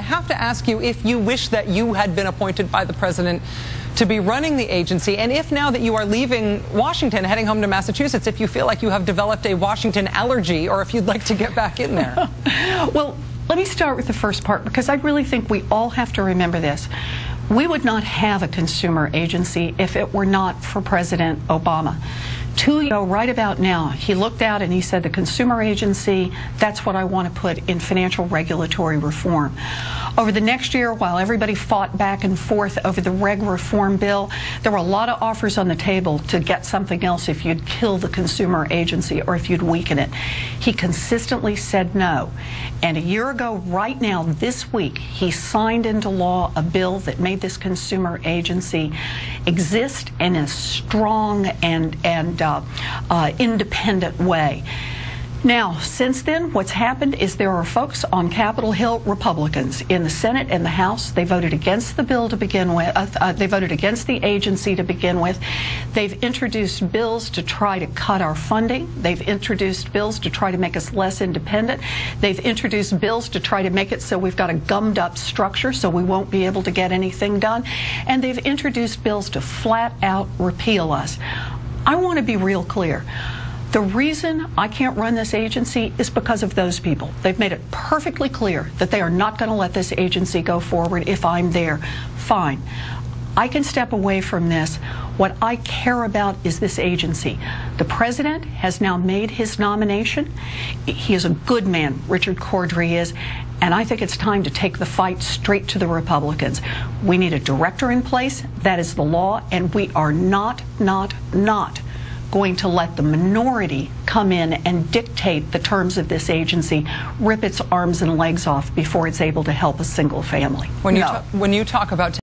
have to ask you if you wish that you had been appointed by the president to be running the agency, and if now that you are leaving Washington, heading home to Massachusetts, if you feel like you have developed a Washington allergy, or if you'd like to get back in there. Well, let me start with the first part, because I really think we all have to remember this. We would not have a consumer agency if it were not for President Obama. 2 years ago, right about now, he looked out and he said, the consumer agency, that's what I want to put in financial regulatory reform. Over the next year, while everybody fought back and forth over the reg reform bill, there were a lot of offers on the table to get something else if you'd kill the consumer agency or if you'd weaken it. He consistently said no. And a year ago, right now, this week, he signed into law a bill that made this consumer agency exist in a strong and independent way. Now, since then, what's happened is there are folks on Capitol Hill, Republicans, in the Senate and the House. They voted against the bill to begin with. They voted against the agency to begin with. They've introduced bills to try to cut our funding. They've introduced bills to try to make us less independent. They've introduced bills to try to make it so we've got a gummed up structure so we won't be able to get anything done. And they've introduced bills to flat out repeal us. I want to be real clear. The reason I can't run this agency is because of those people. They've made it perfectly clear that they are not going to let this agency go forward if I'm there. Fine. I can step away from this. What I care about is this agency. The president has now made his nomination. He is a good man, Richard Cordray is, and I think it's time to take the fight straight to the Republicans. We need a director in place. That is the law, and we are not going to let the minority come in and dictate the terms of this agency, rip its arms and legs off before it's able to help a single family. When you talk about